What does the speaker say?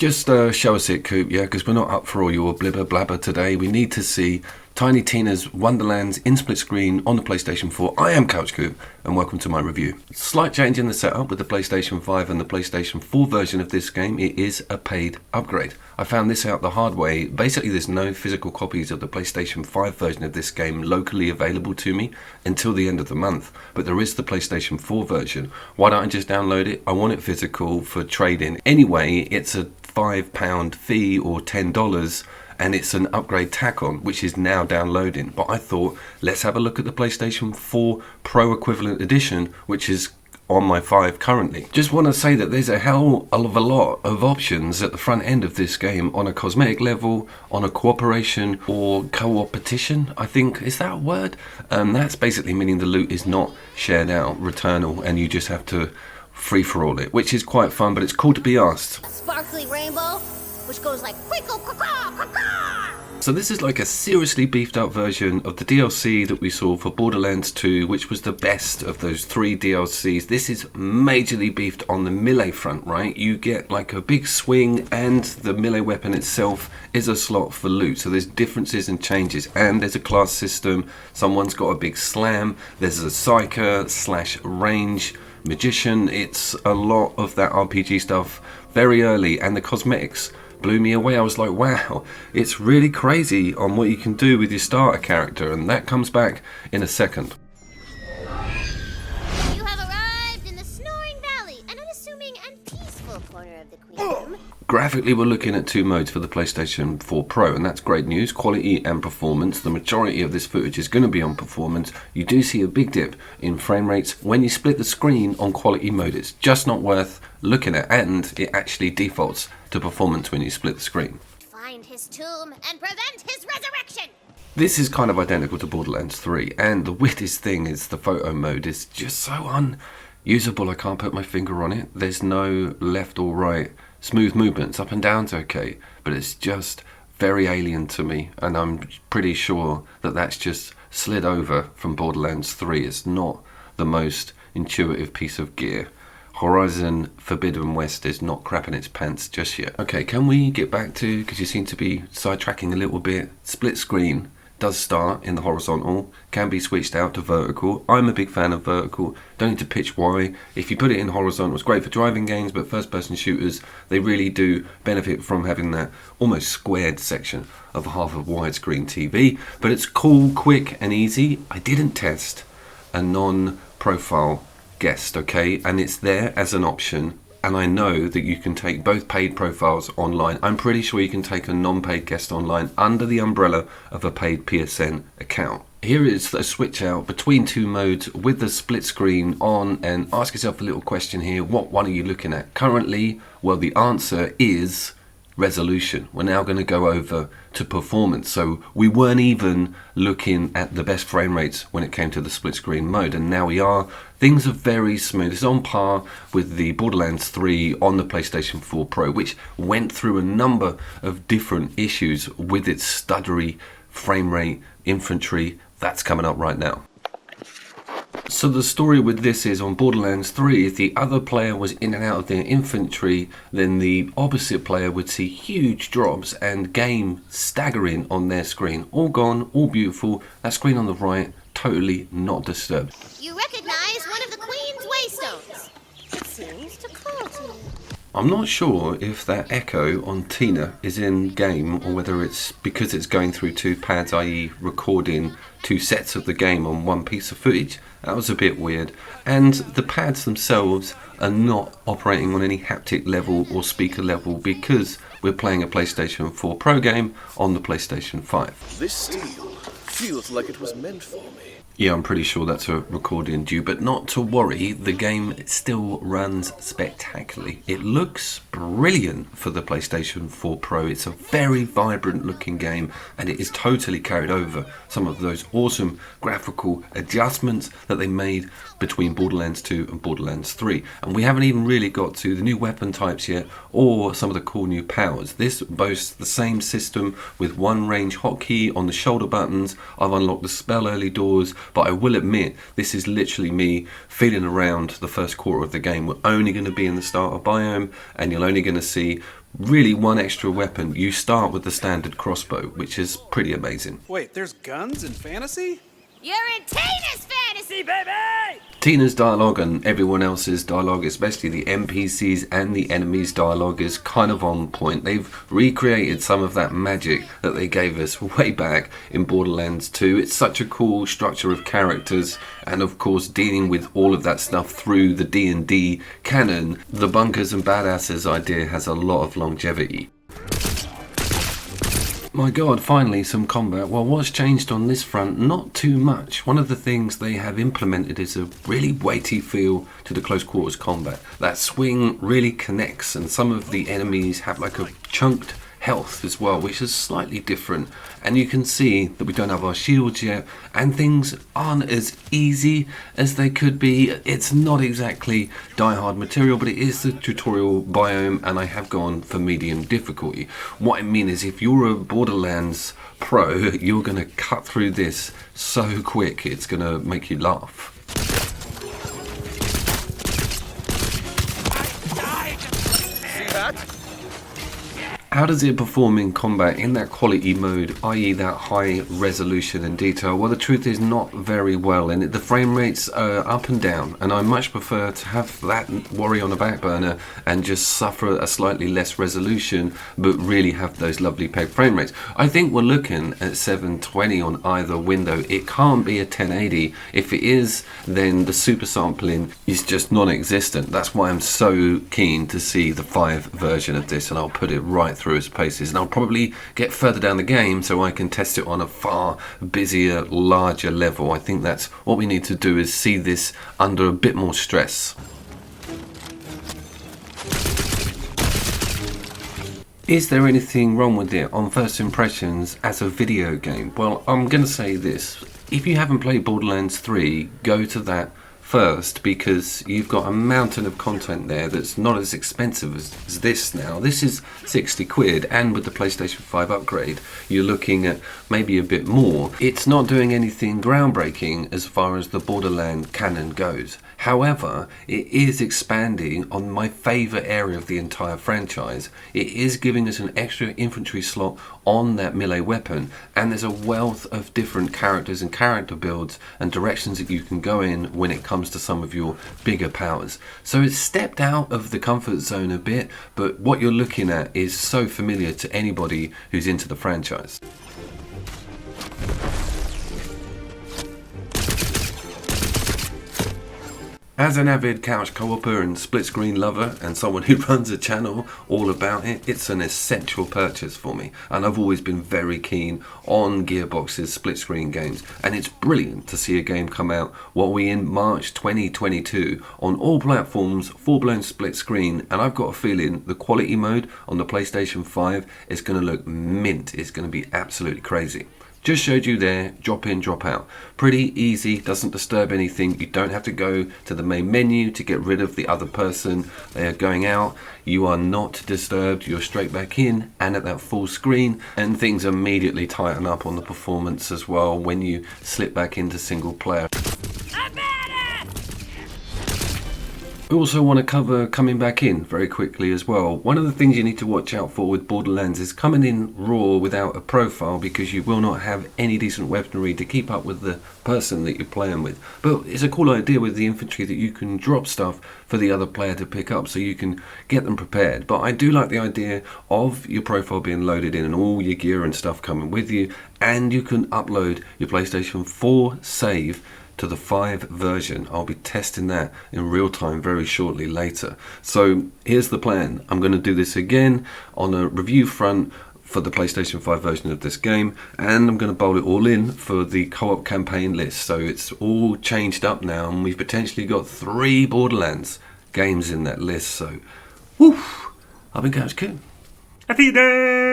Just show us it, Coop, yeah, because we're not up for all your blibber blabber today. We need to see Tiny Tina's Wonderlands in split screen on the PlayStation 4. I am Couch Coop, and welcome to my review. Slight change in the setup with the PlayStation 5 and the PlayStation 4 version of this game. It is a paid upgrade. I found this out the hard way. Basically, there's no physical copies of the PlayStation 5 version of this game locally available to me until the end of the month. But there is the PlayStation 4 version. Why don't I just download it? I want it physical for trading. Anyway, it's a £5 fee or $10, and it's an upgrade tack on, which is now downloading. But I thought, let's have a look at the PlayStation 4 Pro equivalent edition, which is on my 5 currently. Just want to say that there's a hell of a lot of options at the front end of this game on a cosmetic level, on a cooperation or co-opetition, I think, is that a word? That's basically meaning the loot is not shared out, returnal, and you just have to free-for-all it, which is quite fun, but it's cool to be asked. A sparkly rainbow, which goes like quickle, caw, caw, caw. So this is like a seriously beefed up version of the DLC that we saw for Borderlands 2, which was the best of those 3 DLCs. This is majorly beefed on the melee front, right? You get like a big swing, and the melee weapon itself is a slot for loot. So there's differences and changes, and there's a class system. Someone's got a big slam. There's a psyker / range magician. It's a lot of that RPG stuff very early, and the cosmetics blew me away. I was like, wow, it's really crazy on what you can do with your starter character, and that comes back in a second. You have arrived in the Snoring Valley, an unassuming and peaceful corner of the Queen. Graphically, we're looking at 2 modes for the PlayStation 4 Pro, and that's great news. Quality and performance. The majority of this footage is going to be on performance. You do see a big dip in frame rates when you split the screen on quality mode. It's just not worth looking at, and it actually defaults to performance when you split the screen. Find his tomb and prevent his resurrection. This is kind of identical to Borderlands 3, and the weirdest thing is the photo mode is just so unusable. I can't put my finger on it. There's no left or right smooth movements. Up and down's okay, but it's just very alien to me, and I'm pretty sure that that's just slid over from Borderlands 3. It's not the most intuitive piece of gear. Horizon Forbidden West is not crapping its pants just yet. Okay, can we get back to, because you seem to be sidetracking a little bit, split screen does start in the horizontal, can be switched out to vertical. I'm a big fan of vertical, don't need to pitch why. If you put it in horizontal, it's great for driving games, but first person shooters, they really do benefit from having that almost squared section of half of widescreen TV. But it's cool, quick and easy. I didn't test a non-profile guest, okay, and it's there as an option, and I know that you can take both paid profiles online. I'm pretty sure you can take a non-paid guest online under the umbrella of a paid PSN account. Here is a switch out between 2 modes with the split screen on, and ask yourself a little question here. What one are you looking at currently? Well, the answer is resolution. We're now going to go over to performance. So we weren't even looking at the best frame rates when it came to the split screen mode, and now we are. Things are very smooth. It's on par with the Borderlands 3 on the PlayStation 4 Pro, which went through a number of different issues with its stuttery frame rate infantry. That's coming up right now. So the story with this is, on Borderlands 3, if the other player was in and out of their infantry, then the opposite player would see huge drops and game staggering on their screen. All gone, all beautiful. That screen on the right, totally not disturbed. You recognize one of the Queen's waystones. It seems to call to you. I'm not sure if that echo on Tina is in game, or whether it's because it's going through 2 pads, i.e. recording 2 sets of the game on 1 piece of footage. That was a bit weird. And the pads themselves are not operating on any haptic level or speaker level, because we're playing a PlayStation 4 Pro game on the PlayStation 5. This steel feels like it was meant for me. Yeah, I'm pretty sure that's a recording due, but not to worry, the game still runs spectacularly. It looks brilliant for the PlayStation 4 Pro. It's a very vibrant looking game, and it is totally carried over some of those awesome graphical adjustments that they made between Borderlands 2 and Borderlands 3. And we haven't even really got to the new weapon types yet, or some of the cool new powers. This boasts the same system with 1 range hotkey on the shoulder buttons. I've unlocked the spell early doors, but I will admit, this is literally me feeling around the first quarter of the game. We're only going to be in the starter biome, and you're only going to see really one extra weapon. You start with the standard crossbow, which is pretty amazing. Wait, there's guns in fantasy? You're in Tina's fantasy, baby! Tina's dialogue and everyone else's dialogue, especially the NPCs and the enemies' dialogue, is kind of on point. They've recreated some of that magic that they gave us way back in Borderlands 2. It's such a cool structure of characters, and of course dealing with all of that stuff through the D&D canon. The Bunkers and Badasses idea has a lot of longevity. My god, finally some combat. Well, what's changed on this front? Not too much. One of the things they have implemented is a really weighty feel to the close quarters combat. That swing really connects, and some of the enemies have like a chunked health as well, which is slightly different. And you can see that we don't have our shields yet, and things aren't as easy as they could be. It's not exactly die-hard material, but it is the tutorial biome, and I have gone for medium difficulty. What I mean is, if you're a Borderlands pro, you're going to cut through this so quick, it's going to make you laugh. See that? How does it perform in combat in that quality mode, i.e. that high resolution and detail? Well, the truth is not very well, and the frame rates are up and down, and I much prefer to have that worry on a back burner and just suffer a slightly less resolution, but really have those lovely peg frame rates. I think we're looking at 720 on either window. It can't be a 1080. If it is, then the super sampling is just non-existent. That's why I'm so keen to see the 5 version of this, and I'll put it right through its paces, and I'll probably get further down the game so I can test it on a far busier, larger level. I think that's what we need to do, is see this under a bit more stress. Is there anything wrong with it on first impressions as a video game? Well, I'm going to say this. If you haven't played Borderlands 3, go to that first, because you've got a mountain of content there that's not as expensive as this now. This is 60 quid, and with the PlayStation 5 upgrade you're looking at maybe a bit more. It's not doing anything groundbreaking as far as the Borderlands canon goes. However, it is expanding on my favourite area of the entire franchise. It is giving us an extra infantry slot on that melee weapon, and there's a wealth of different characters and character builds and directions that you can go in when it comes to some of your bigger powers. So it's stepped out of the comfort zone a bit, but what you're looking at is so familiar to anybody who's into the franchise. As an avid couch co-opper and split screen lover, and someone who runs a channel all about it, it's an essential purchase for me, and I've always been very keen on Gearbox's split screen games, and it's brilliant to see a game come out, what are we in, March 2022, on all platforms, full-blown split screen, and I've got a feeling the quality mode on the PlayStation 5 is going to look mint. It's going to be absolutely crazy. Just showed you there, drop in, drop out. Pretty easy, doesn't disturb anything. You don't have to go to the main menu to get rid of the other person. They are going out. You are not disturbed. You're straight back in and at that full screen. And things immediately tighten up on the performance as well when you slip back into single player. We also want to cover coming back in very quickly as well. One of the things you need to watch out for with Borderlands is coming in raw without a profile, because you will not have any decent weaponry to keep up with the person that you're playing with. But it's a cool idea with the infantry that you can drop stuff for the other player to pick up so you can get them prepared. But I do like the idea of your profile being loaded in and all your gear and stuff coming with you, and you can upload your PlayStation 4 save to the 5 version. I'll be testing that in real time very shortly later. So here's the plan. I'm going to do this again on a review front for the PlayStation 5 version of this game, and I'm going to bowl it all in for the co-op campaign list. So it's all changed up now, and we've potentially got 3 Borderlands games in that list. So, woof, I've been Couch Coon. Happy day!